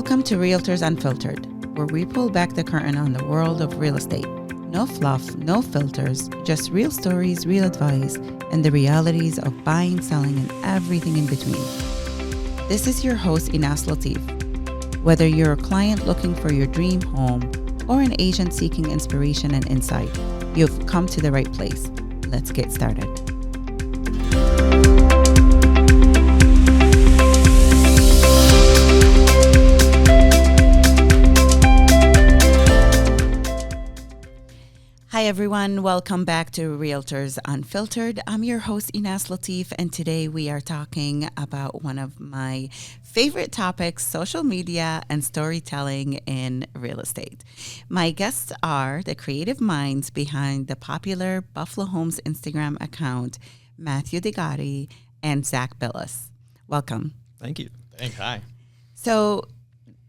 Welcome to Realtors Unfiltered, where we pull back the curtain on the world of real estate. No fluff, no filters, just real stories, real advice, and the realities of buying, selling, and everything in between. This is your host, Inas Latif. Whether you're a client looking for your dream home or an agent seeking inspiration and insight, you've come to the right place. Let's get started. Hi everyone, welcome back to Realtors Unfiltered. I'm your host Inas Latif, and today we are talking about one of my favorite topics, social media and storytelling in real estate. My guests are the creative minds behind the popular Buffalo Homes Instagram account, Matthew Digati and Zach Bellus. Welcome. Thank you. Thanks. Hi. So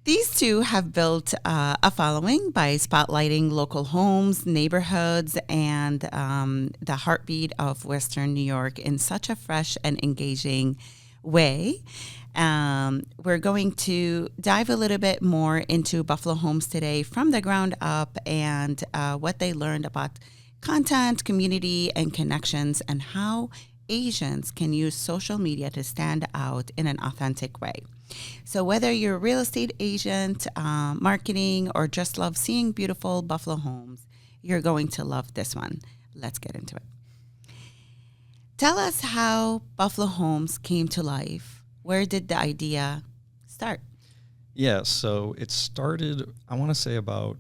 these two have built a following by spotlighting local homes, neighborhoods, and the heartbeat of Western New York in such a fresh and engaging way. We're going to dive a little bit more into Buffalo Homes today from the ground up and what they learned about content, community, and connections, and how Asians can use social media to stand out in an authentic way. So whether you're a real estate agent, marketing, or just love seeing beautiful Buffalo homes, you're going to love this one. Let's get into it. Tell us how Buffalo Homes came to life. Where did the idea start? Yeah, so it started, I want to say about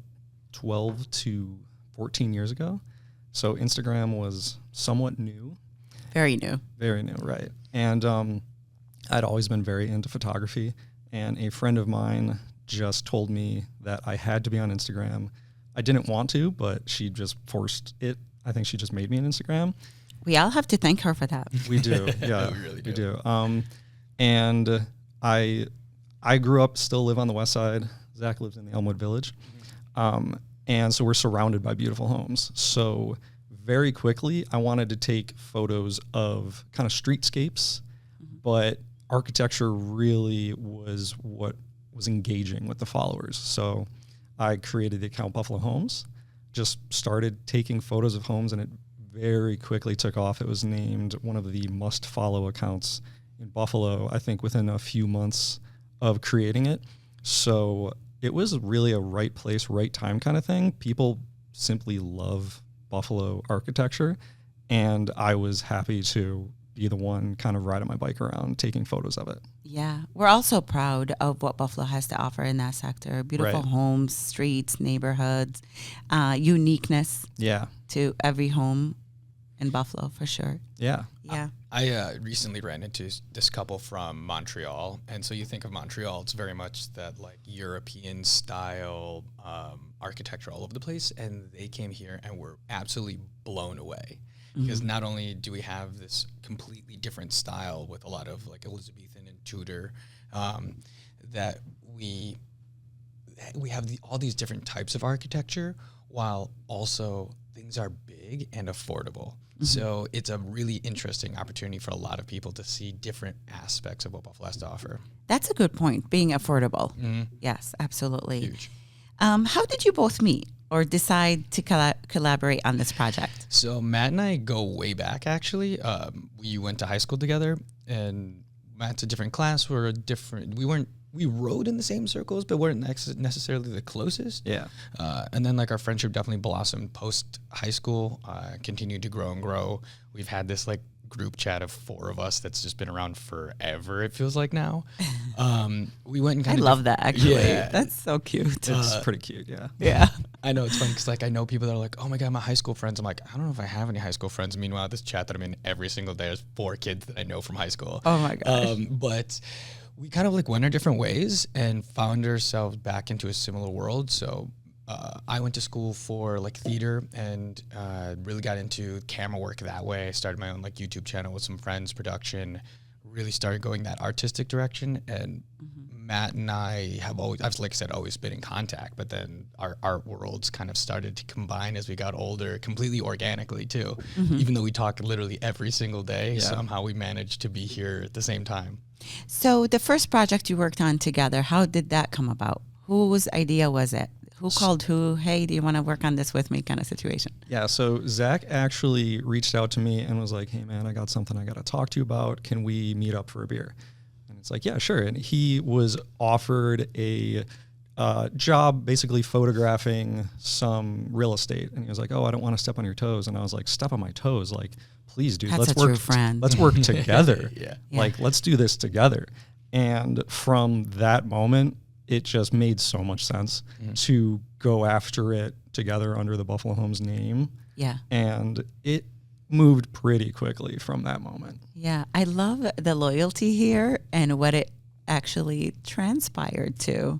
12 to 14 years ago. So Instagram was somewhat new. Very new. Very new, right. And I'd always been very into photography, and a friend of mine just told me that I had to be on Instagram. I didn't want to, but she just forced it. I think she just made me an Instagram. We all have to thank her for that. We do, yeah, We really we do. And I grew up, still live on the west side. Zach lives in the Elmwood Village. And so we're surrounded by beautiful homes. So very quickly, I wanted to take photos of kind of streetscapes, but architecture really was what was engaging with the followers. So I created the account Buffalo Homes, just started taking photos of homes, and it very quickly took off. It was named one of the must-follow accounts in Buffalo, I think within a few months of creating it. So it was really a right place, right time kind of thing. People simply love Buffalo architecture, and I was happy to be the one kind of riding my bike around taking photos of it. Yeah. We're also proud of what Buffalo has to offer in that sector. Beautiful Right. homes, streets, neighborhoods, uniqueness to every home in Buffalo for sure. Yeah. Yeah. I recently ran into this couple from Montreal, and so you think of Montreal, it's very much that like European style architecture all over the place, and they came here and were absolutely blown away. Because not only do we have this completely different style with a lot of like Elizabethan and Tudor, that we have all these different types of architecture, while also things are big and affordable. So it's a really interesting opportunity for a lot of people to see different aspects of what Buffalo has to offer. That's a good point, being affordable. Yes, absolutely. Huge. How did you both meet or decide to collaborate on this project? So Matt and I go way back, actually. We went to high school together, and Matt's a different class. We rode in the same circles, but weren't necessarily the closest. Yeah. And then like our friendship definitely blossomed post high school, continued to grow and grow. We've had this like group chat of 4 of us that's just been around forever, it feels like now. We went and I kind of love that, actually. Yeah. That's so cute. It's pretty cute, yeah. Yeah. I know, it's funny because like I know people that are like, oh my God, my high school friends. I'm like, I don't know if I have any high school friends. Meanwhile, this chat that I'm in every single day is 4 kids that I know from high school. Oh my gosh. But we kind of like went our different ways and found ourselves back into a similar world. So I went to school for like theater and really got into camera work that way. I started my own like YouTube channel with some friends, production, really started going that artistic direction. And Matt and I have always, I've, like I said, always been in contact, but then our worlds kind of started to combine as we got older, completely organically too. Even though we talk literally every single day, somehow we managed to be here at the same time. So the first project you worked on together, how did that come about? Whose idea was it? Who called who? Hey, do you want to work on this with me kind of situation? Yeah, so Zach actually reached out to me and was like, hey, man, I got something I got to talk to you about. Can we meet up for a beer? And it's like, yeah, sure. And he was offered a job basically photographing some real estate. And he was like, oh, I don't want to step on your toes. And I was like, step on my toes? Like, please, dude, That's a true friend. Let's work together. Yeah. Like, let's do this together. And from that moment, it just made so much sense to go after it together under the Buffalo Homes name. Yeah. And it moved pretty quickly from that moment. Yeah. I love the loyalty here and what it actually transpired to.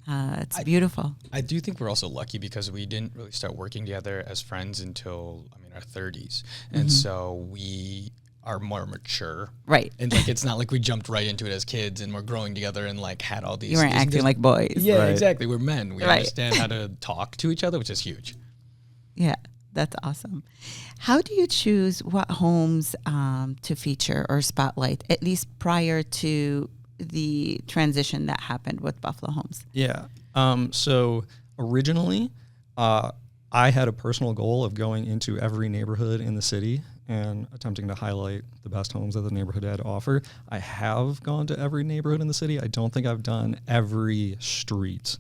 It's beautiful. I do think we're also lucky because we didn't really start working together as friends until, our 30s. And so we are more mature. Right. And like, it's not like we jumped right into it as kids and we're growing together and like had all these. You weren't acting like boys. Yeah, Right. exactly. We're men. We Right. understand how to talk to each other, which is huge. Yeah, that's awesome. How do you choose what homes to feature or spotlight, at least prior to the transition that happened with Buffalo Homes? Yeah. So originally, I had a personal goal of going into every neighborhood in the city and attempting to highlight the best homes that the neighborhood had to offer. I have gone to every neighborhood in the city. I don't think I've done every street,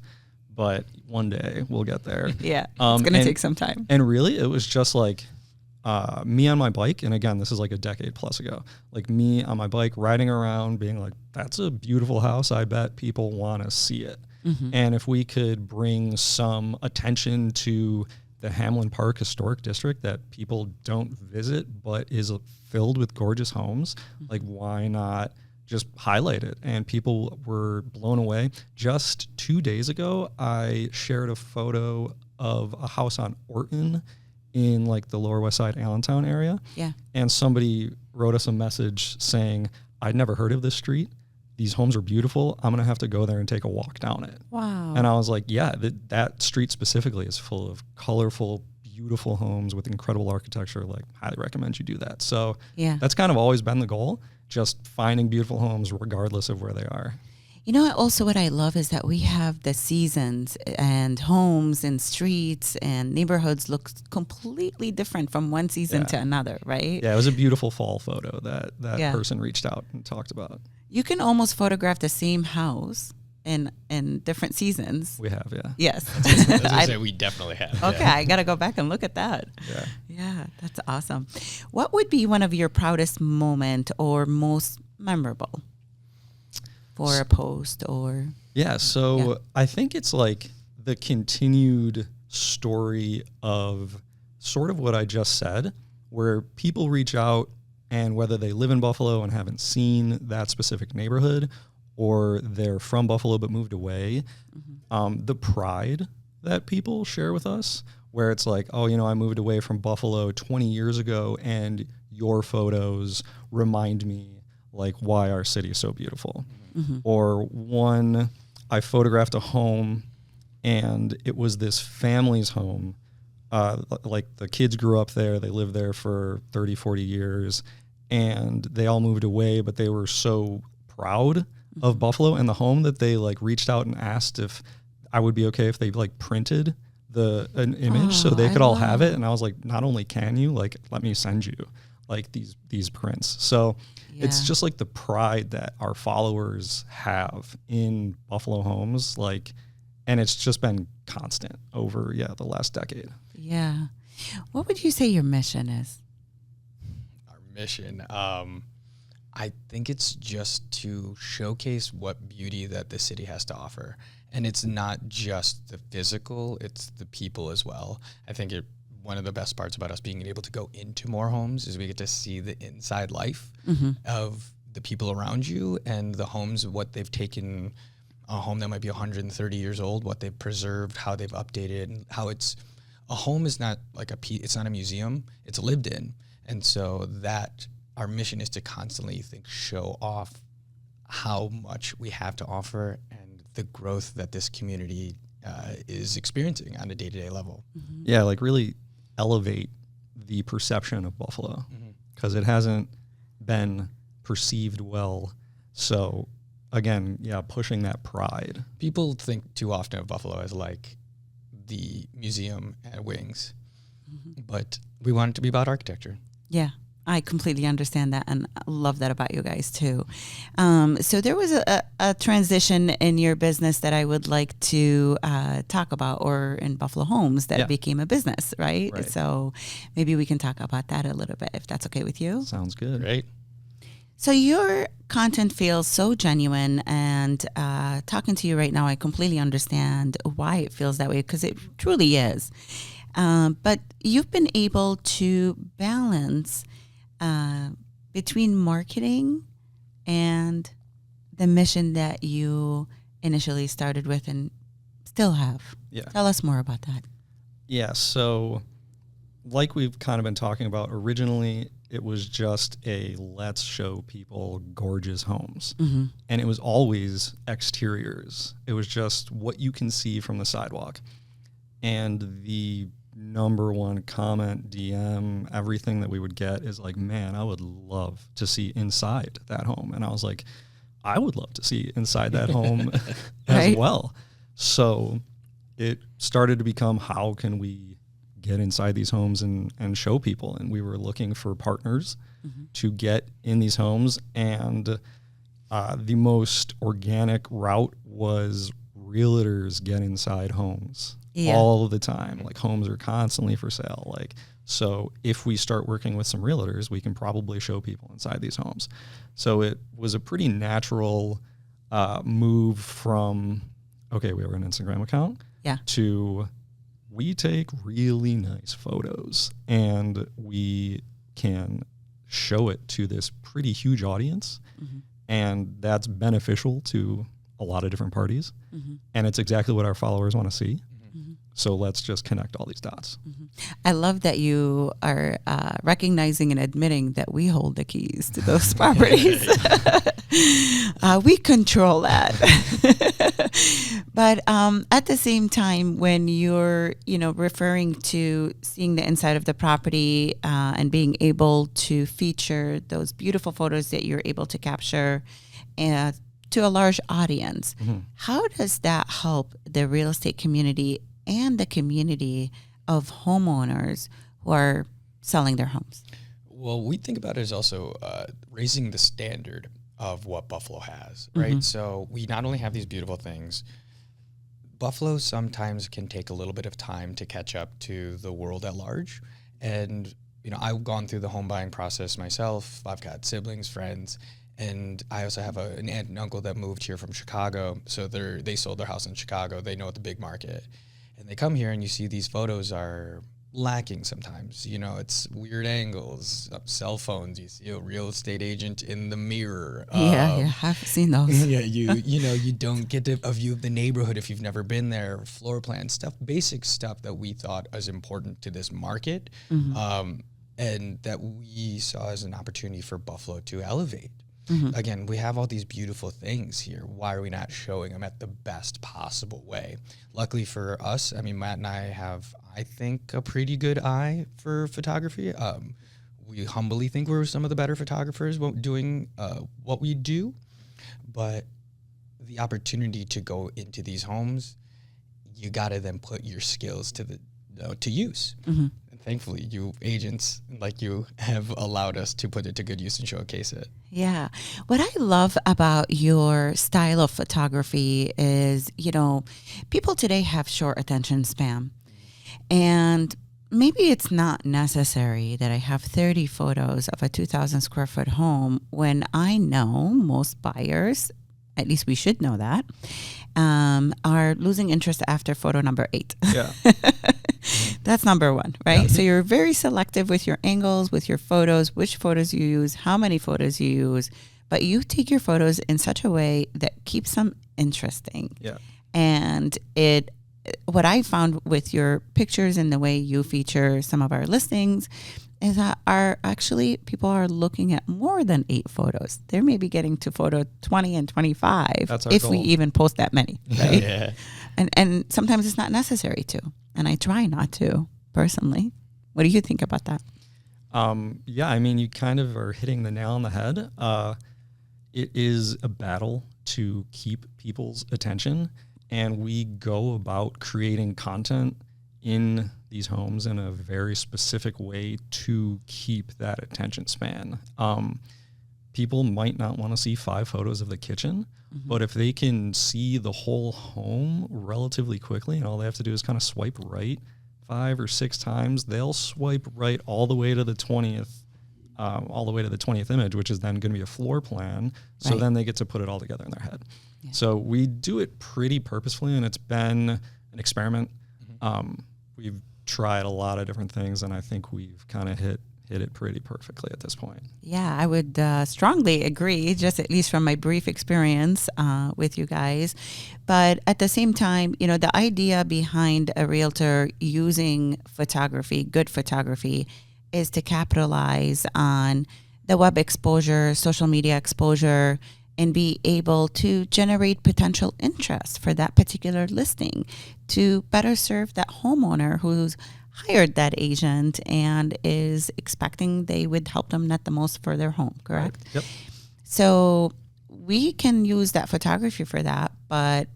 but one day we'll get there. Yeah, it's going to and- take some time. And really, it was just like me on my bike. And again, this is like a decade plus ago. Like me on my bike riding around being like, that's a beautiful house. I bet people want to see it. And if we could bring some attention to the Hamlin Park Historic District that people don't visit but is filled with gorgeous homes, like why not just highlight it? And people were blown away. Just 2 days ago, I shared a photo of a house on Orton in like the Lower West Side, Allentown area. Yeah. And somebody wrote us a message saying, I'd never heard of this street. These homes are beautiful. I'm going to have to go there and take a walk down it. Wow. And I was like, yeah, that street specifically is full of colorful, beautiful homes with incredible architecture. Like, highly recommend you do that. So Yeah. that's kind of always been the goal, just finding beautiful homes regardless of where they are. You know, also what I love is that we have the seasons and homes and streets and neighborhoods look completely different from one season to another, right? Yeah, it was a beautiful fall photo that Yeah. person reached out and talked about. You can almost photograph the same house in different seasons. We have, yeah. Yes. As I say, we definitely have. Okay, I got to go back and look at that. Yeah. Yeah, that's awesome. What would be one of your proudest moment or most memorable for a post or? Yeah, so Yeah. I think it's like the continued story of sort of what I just said, where people reach out and whether they live in Buffalo and haven't seen that specific neighborhood or they're from Buffalo but moved away, the pride that people share with us, where it's like, oh, I moved away from Buffalo 20 years ago and your photos remind me like why our city is so beautiful. Or one, I photographed a home and it was this family's home. Like the kids grew up there, they lived there for 30, 40 years and they all moved away, but they were so proud of Buffalo and the home that they like reached out and asked if I would be okay if they like printed an image so they could all have it. And I was like, not only can you, like, let me send you like these prints. So it's just like the pride that our followers have in Buffalo homes, like, and it's just been constant over, the last decade. Yeah. What would you say your mission is? Our mission, I think it's just to showcase what beauty that the city has to offer. And it's not just the physical, it's the people as well. I think one of the best parts about us being able to go into more homes is we get to see the inside life of the people around you and the homes, what they've taken, a home that might be 130 years old, what they've preserved, how they've updated, and how a home is not like it's not a museum, it's lived in. And so that our mission is to constantly show off how much we have to offer and the growth that this community is experiencing on a day-to-day level. Mm-hmm. Yeah, like really elevate the perception of Buffalo, because it hasn't been perceived well. So again, yeah, pushing that pride. People think too often of Buffalo as like the museum at Wings, but we want it to be about architecture. Yeah, I completely understand that and love that about you guys too. So there was a transition in your business that I would like to talk about, or in Buffalo Homes that became a business, right? So maybe we can talk about that a little bit, if that's okay with you. Sounds good. Right. So your content feels so genuine, and talking to you right now, I completely understand why it feels that way, because it truly is. But you've been able to balance between marketing and the mission that you initially started with and still have. Yeah. Tell us more about that. Yeah, so like we've kind of been talking about, originally it was just a let's show people gorgeous homes. Mm-hmm. And it was always exteriors. It was just what you can see from the sidewalk. And the number one comment, DM, everything that we would get is like, man, I would love to see inside that home. And I was like, I would love to see inside that home as well. So it started to become, how can we get inside these homes and show people? And we were looking for partners to get in these homes. And the most organic route was realtors get inside homes. All the time. Like, homes are constantly for sale. Like, so if we start working with some realtors, we can probably show people inside these homes. So it was a pretty natural move from, okay, we have an Instagram account, to we take really nice photos and we can show it to this pretty huge audience. And that's beneficial to a lot of different parties. And it's exactly what our followers want to see. So let's just connect all these dots. I love that you are recognizing and admitting that we hold the keys to those properties. We control that. But at the same time, when you're, referring to seeing the inside of the property and being able to feature those beautiful photos that you're able to capture to a large audience, how does that help the real estate community and the community of homeowners who are selling their homes? Well, we think about it as also raising the standard of what Buffalo has, right? So we not only have these beautiful things, Buffalo sometimes can take a little bit of time to catch up to the world at large. And, I've gone through the home buying process myself. I've got siblings, friends, and I also have an aunt and uncle that moved here from Chicago. So they sold their house in Chicago. They know the big market. And they come here and you see these photos are lacking sometimes. It's weird angles, cell phones. You see a real estate agent in the mirror. I've seen those. You don't get a view of the neighborhood if you've never been there. Floor plan stuff, basic stuff that we thought was important to this market, and that we saw as an opportunity for Buffalo to elevate. Again, we have all these beautiful things here. Why are we not showing them at the best possible way? Luckily for us, Matt and I have, I think, a pretty good eye for photography. We humbly think we're some of the better photographers doing what we do. But the opportunity to go into these homes, you got to then put your skills to use. Thankfully, you agents like you have allowed us to put it to good use and showcase it. Yeah. What I love about your style of photography is, people today have short attention span. And maybe it's not necessary that I have 30 photos of a 2,000 square foot home when I know most buyers, at least we should know that, are losing interest after photo number 8. Yeah. That's number one, right? Yeah. So you're very selective with your angles, with your photos, which photos you use, how many photos you use, but you take your photos in such a way that keeps them interesting. Yeah. And what I found with your pictures and the way you feature some of our listings is that people are looking at more than 8 photos. They're maybe getting to photo 20 and 25 That's our if goal. we even post that many, right? Yeah. And sometimes it's not necessary to. And I try not to, personally. What do you think about that? Yeah, I mean, you kind of are hitting the nail on the head. It is a battle to keep people's attention, and we go about creating content in these homes in a very specific way to keep that attention span. People might not want to see 5 photos of the kitchen, but if they can see the whole home relatively quickly, and all they have to do is kind of swipe right 5 or 6 times, they'll swipe right all the way to the 20th image, which is then going to be a floor plan. So Right. then they get to put it all together in their head. Yeah. So we do it pretty purposefully, and it's been an experiment. We've tried a lot of different things, and I think we've kind of hit it pretty perfectly at this point. Yeah, I would strongly agree, just at least from my brief experience with you guys. But at the same time, the idea behind a realtor using photography, good photography, is to capitalize on the web exposure, social media exposure, and be able to generate potential interest for that particular listing to better serve that homeowner who's hired that agent and is expecting they would help them net the most for their home, correct? Yep. So we can use that photography for that, but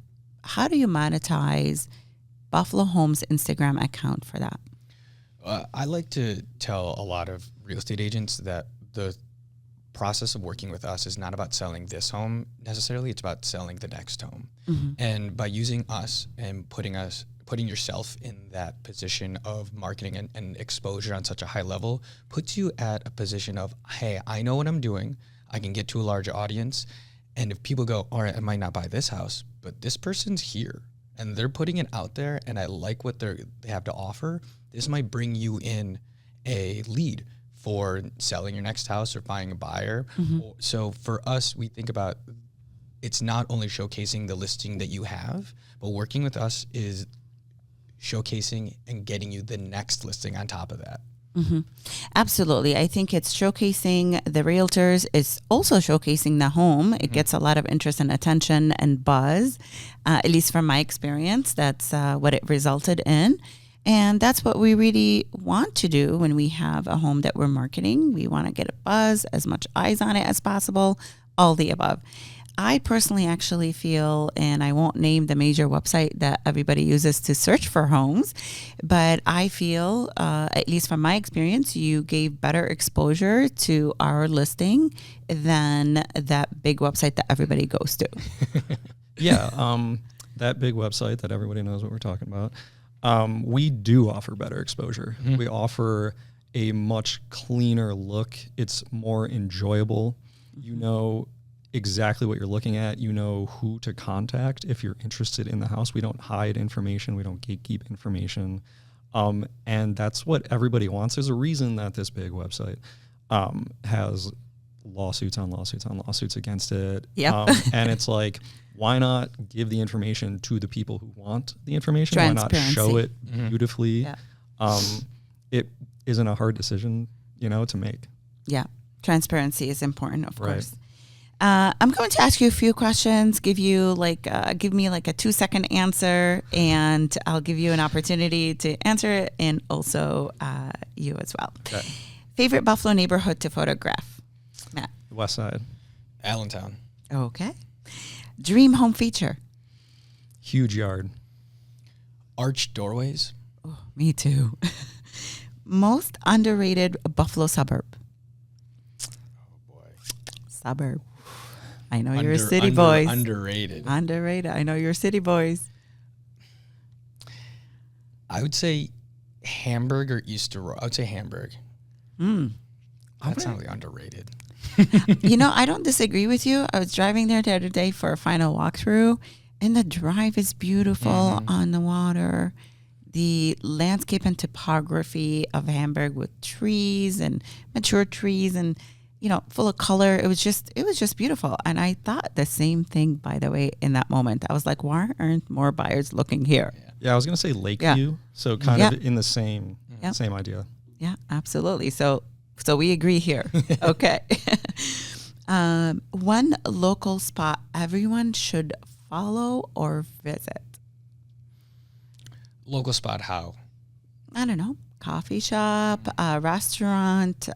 how do you monetize Buffalo Homes Instagram account for that? I like to tell a lot of real estate agents that the process of working with us is not about selling this home necessarily. It's about selling the next home. And by using us and putting yourself in that position of marketing and exposure on such a high level puts you at a position of, hey, I know what I'm doing. I can get to a large audience. And if people go, all right, I might not buy this house, but this person's here and they're putting it out there and I like what they have to offer, this might bring you in a lead for selling your next house or buying a buyer. So for us, we think about it's not only showcasing the listing that you have, but working with us is showcasing and getting you the next listing on top of that. Absolutely. I think it's showcasing the realtors. It's also showcasing the home. It gets a lot of interest and attention and buzz, at least from my experience. That's what it resulted in. And that's what we really want to do when we have a home that we're marketing. We want to get a buzz, as much eyes on it as possible, all the above. I personally actually feel, and I won't name the major website that everybody uses to search for homes, but I feel, at least from my experience, you gave better exposure to our listing than that big website that everybody goes to. Yeah, that big website that everybody knows what we're talking about. We do offer better exposure. We offer a much cleaner look. It's more enjoyable. You know exactly what you're looking at. You know who to contact if you're interested in the house. We don't hide information. We don't gatekeep information. And that's what everybody wants. There's a reason that this big website has lawsuits on lawsuits on lawsuits against it. Yep. And it's like, why not give the information to the people who want the information? Why not show it beautifully? Yeah. It isn't a hard decision, to make. Yeah. Transparency is important, of course. I'm going to ask you a few questions, give me like a 2-second answer, and I'll give you an opportunity to answer it, and also you as well. Okay. Favorite Buffalo neighborhood to photograph, Matt? The West Side. Allentown. Okay. Dream home feature? Huge yard. Arched doorways. Oh, me too. Most underrated Buffalo suburb? Oh, boy. Suburb. I know you're city boys. Underrated. Underrated. I know you're city boys. I would say Hamburg or East Aurora. I would say Hamburg. That's not really underrated. I don't disagree with you. I was driving there the other day for a final walkthrough, and the drive is beautiful on the water. The landscape and topography of Hamburg with trees and mature trees and, full of color. It was just beautiful. And I thought the same thing, by the way, in that moment. I was like, why aren't more buyers looking here? Yeah, I was going to say Lakeview. So kind of in the same idea. Yeah, absolutely. So we agree here. Okay. One local spot everyone should follow or visit. Local spot, how? I don't know. Coffee shop, restaurant.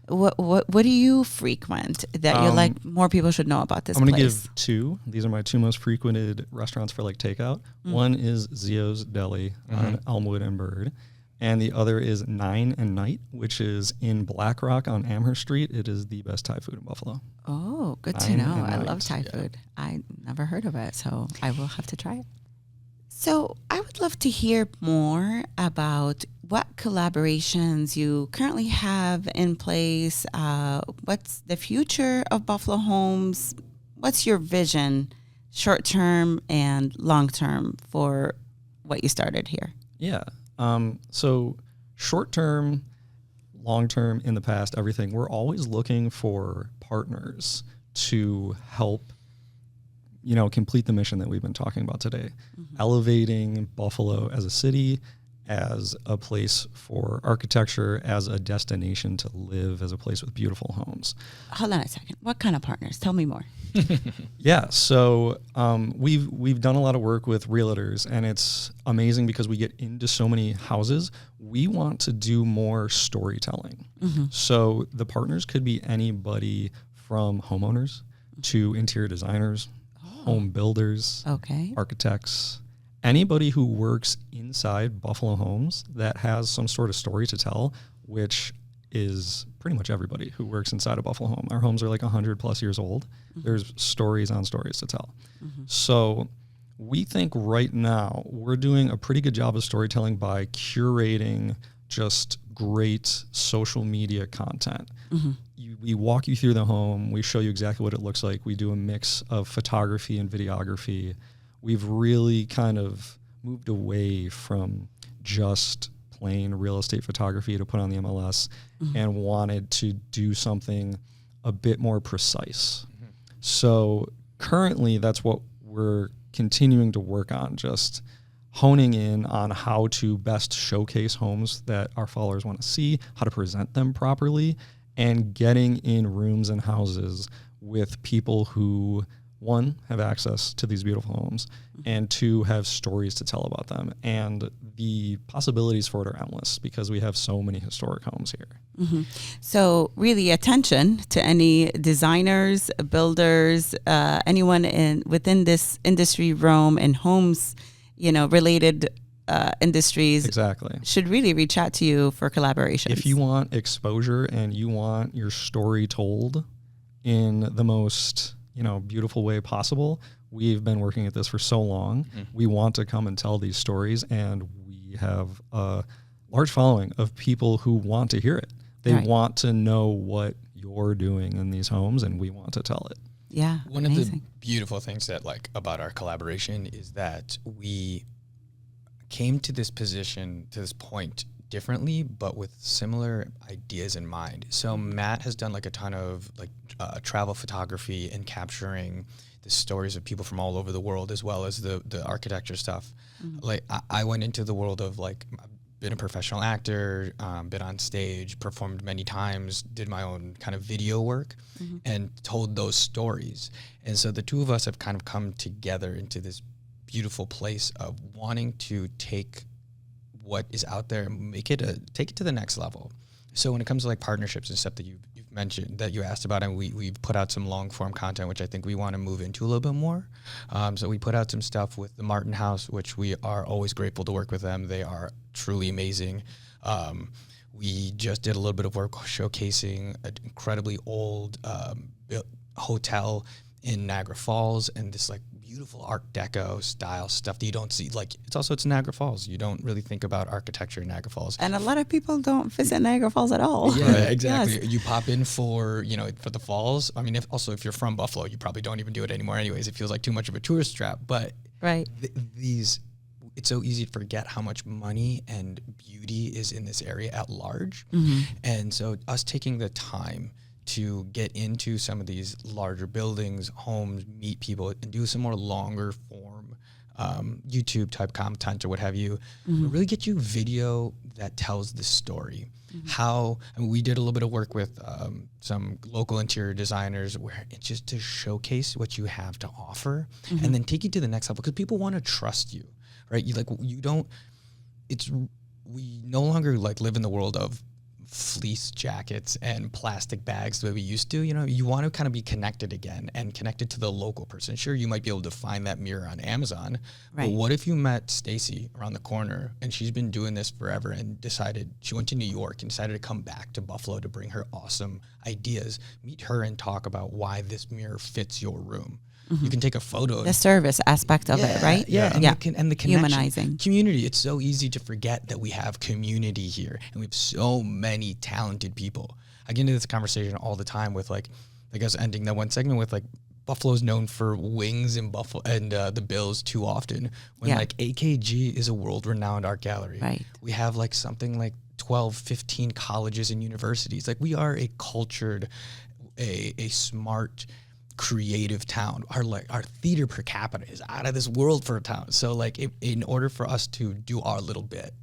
What do you frequent that you're like more people should know about this I'm going to place? give two. These are my two most frequented restaurants for like takeout. One is Zio's Deli on Elmwood and Bird. And the other is 9 and Night, which is in Black Rock on Amherst Street. It is the best Thai food in Buffalo. Oh, good to 9 know. and I Night. love Thai food. I never heard of it, so I will have to try it. So I would love to hear more about what collaborations you currently have in place. What's the future of Buffalo Homes? What's your vision, short term and long term, for what you started here? Yeah. So short term, long term, in the past, everything, we're always looking for partners to help, complete the mission that we've been talking about today. Elevating Buffalo as a city, as a place for architecture, as a destination to live, as a place with beautiful homes. Hold on a second. What kind of partners? Tell me more. Yeah, so we've done a lot of work with realtors, and it's amazing because we get into so many houses. We want to do more storytelling. So the partners could be anybody from homeowners to interior designers, home builders, architects, anybody who works inside Buffalo Homes that has some sort of story to tell, which is pretty much everybody who works inside a Buffalo home. Our homes are like 100 plus years old. There's stories on stories to tell. So we think right now we're doing a pretty good job of storytelling by curating just great social media content. We walk you through the home. We show you exactly what it looks like. We do a mix of photography and videography. We've really kind of moved away from just plain real estate photography to put on the MLS and wanted to do something a bit more precise. So currently that's what we're continuing to work on, just honing in on how to best showcase homes that our followers want to see, how to present them properly, and getting in rooms and houses with people who, one, have access to these beautiful homes, and two, have stories to tell about them. And the possibilities for it are endless because we have so many historic homes here. So really attention to any designers, builders, anyone within this industry realm and homes, related industries. Exactly. Should really reach out to you for collaborations. If you want exposure and you want your story told in the most beautiful way possible, we've been working at this for so long. We want to come and tell these stories, and we have a large following of people who want to hear it. They want to know what you're doing in these homes, and we want to tell it. Yeah. One of the beautiful things that about our collaboration is that we came to this point differently, but with similar ideas in mind. So Matt has done a ton of travel photography and capturing the stories of people from all over the world, as well as the architecture stuff. I went into the world of I've been a professional actor, been on stage, performed many times, did my own kind of video work, and told those stories. And so the two of us have kind of come together into this beautiful place of wanting to take what is out there and take it to the next level. So when it comes to partnerships and stuff that you've mentioned, that you asked about, and we've put out some long form content, which I think we want to move into a little bit more. So we put out some stuff with the Martin House, which we are always grateful to work with them. They are truly amazing. We just did a little bit of work showcasing an incredibly old hotel in Niagara Falls, and this beautiful Art Deco style stuff that you don't see. It's Niagara Falls. You don't really think about architecture in Niagara Falls. And a lot of people don't visit Niagara Falls at all. Yeah, exactly. Yes. You pop in for the falls. I mean, if you're from Buffalo, you probably don't even do it anymore anyways. It feels like too much of a tourist trap. But it's so easy to forget how much money and beauty is in this area at large. And so us taking the time to get into some of these larger buildings, homes, meet people, and do some more longer form YouTube type content or what have you, but really get you video that tells the story. How, I mean, we did a little bit of work with some local interior designers where it's just to showcase what you have to offer and then take you to the next level, because people want to trust you, right? We no longer like live in the world of fleece jackets and plastic bags the way we used to. You want to kind of be connected again and connected to the local person. Sure, you might be able to find that mirror on Amazon, right. But what if you met Stacy around the corner and she's been doing this forever and decided she went to New York and decided to come back to Buffalo to bring her awesome ideas? Meet her and talk about why this mirror fits your room. You can take a photo. The service aspect of it, right? Yeah. And the connection. Humanizing. Community. It's so easy to forget that we have community here and we have so many talented people. I get into this conversation all the time with like I was ending that one segment with like Buffalo's known for wings and the Bills too often when like AKG is a world-renowned art gallery. Right. We have like something like 12, 15 colleges and universities. Like we are a cultured, a smart, creative town. Our theater per capita is out of this world for a town. So like in order for us to do our little bit,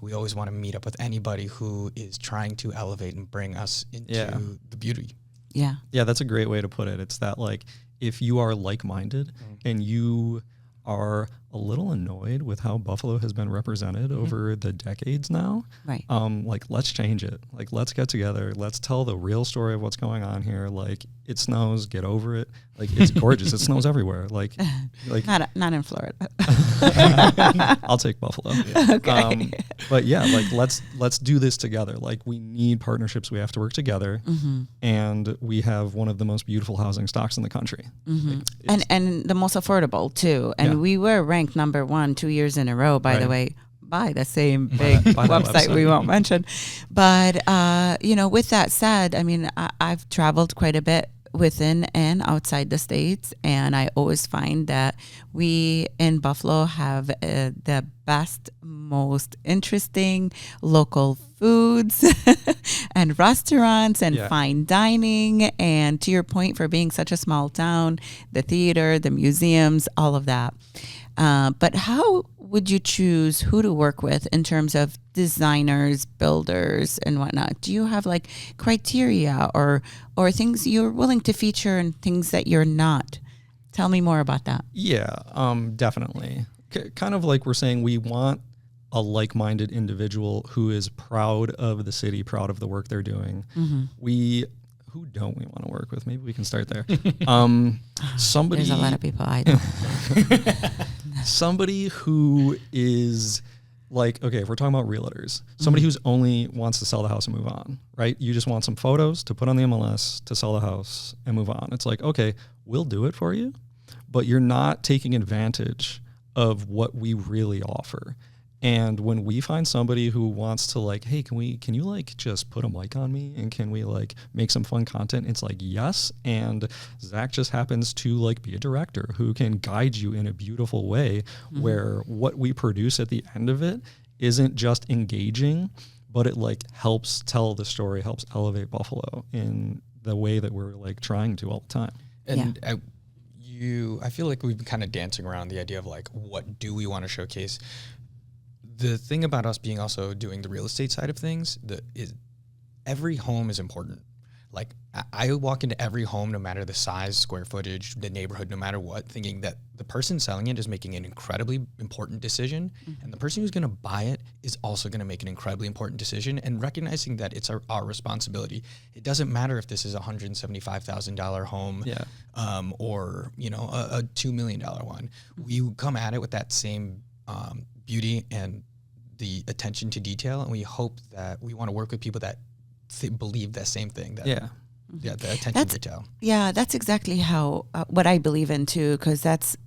we always want to meet up with anybody who is trying to elevate and bring us into the beauty. Yeah, that's a great way to put it. It's that like if you are like-minded and you are a little annoyed with how Buffalo has been represented over the decades now, right? Like let's change it. Like let's get together. Let's tell the real story of what's going on here. Like it snows, get over it. Like it's gorgeous. It snows everywhere. Like not in Florida. I'll take Buffalo. Yeah. Okay. But yeah, like let's do this together. Like we need partnerships. We have to work together, and we have one of the most beautiful housing stocks in the country. Like, and the most affordable too. And we were ranked number 1 2 years in a row, by the way, by the same big website we won't mention. But with that said, I mean, I've traveled quite a bit within and outside the states, and I always find that we in Buffalo have the best, most interesting local foods and restaurants and fine dining, and to your point, for being such a small town, the theater, the museums, all of that. But how would you choose who to work with in terms of designers, builders, and whatnot? Do you have like criteria or things you're willing to feature and things that you're not? Tell me more about that. Yeah, definitely. Kind of like we're saying, we want a like-minded individual who is proud of the city, proud of the work they're doing. Who don't we want to work with? Maybe we can start there. Somebody. There's a lot of people I don't. Somebody who is like, okay, if we're talking about realtors, somebody who's only wants to sell the house and move on, right? You just want some photos to put on the MLS to sell the house and move on. It's like, okay, we'll do it for you, but you're not taking advantage of what we really offer. And when we find somebody who wants to like, hey, can you like just put a mic on me and can we like make some fun content? It's like, yes. And Zach just happens to like be a director who can guide you in a beautiful way where what we produce at the end of it isn't just engaging, but it like helps tell the story, helps elevate Buffalo in the way that we're like trying to all the time. And I feel like we've been kind of dancing around the idea of like, what do we want to showcase? The thing about us being also doing the real estate side of things, is every home is important. Like I walk into every home, no matter the size, square footage, the neighborhood, no matter what, thinking that the person selling it is making an incredibly important decision. And the person who's going to buy it is also going to make an incredibly important decision, and recognizing that it's our responsibility. It doesn't matter if this is a $175,000 home or, a $2 million one. We come at it with that same beauty and the attention to detail, and we hope that we want to work with people that believe that same thing. The attention to detail. Yeah, that's exactly how what I believe in too, because that's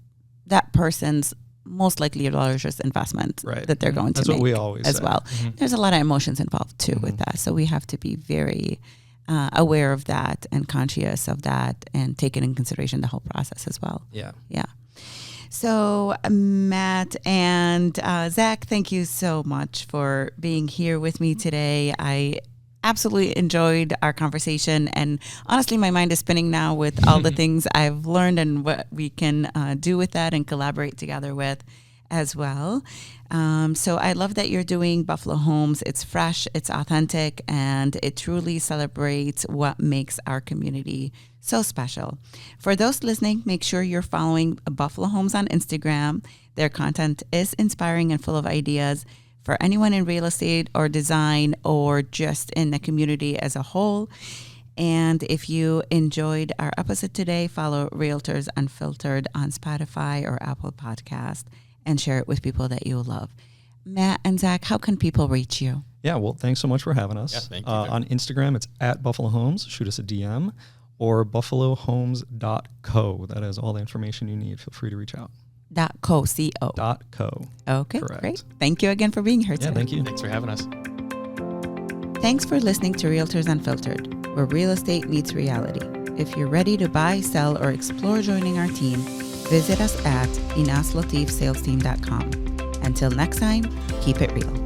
that person's most likely largest investment that they're going to make. That's what we always as say. Well. There's a lot of emotions involved too with that, so we have to be very aware of that and conscious of that, and take it in consideration the whole process as well. Yeah. So Matt and Zach, thank you so much for being here with me today. I absolutely enjoyed our conversation. And honestly, my mind is spinning now with all the things I've learned and what we can do with that and collaborate together with as well. So I love that you're doing Buffalo Homes. It's fresh, it's authentic, and it truly celebrates what makes our community so special. For those listening, make sure you're following Buffalo Homes on Instagram. Their content is inspiring and full of ideas for anyone in real estate or design or just in the community as a whole. And if you enjoyed our episode today, follow Realtors Unfiltered on Spotify or Apple Podcast and share it with people that you love. Matt and Zach, how can people reach you? Yeah, well, thanks so much for having us. Yeah, thank you. On Instagram, it's at Buffalo Homes. Shoot us a DM, or buffalohomes.co. That has all the information you need. Feel free to reach out. .co, C-O. .co. Okay, Correct. great. Thank you again for being here today. Yeah, thank you. Thanks for having us. Thanks for listening to Realtors Unfiltered, where real estate meets reality. If you're ready to buy, sell, or explore joining our team, visit us at inaslatifsalesteam.com. Until next time, keep it real.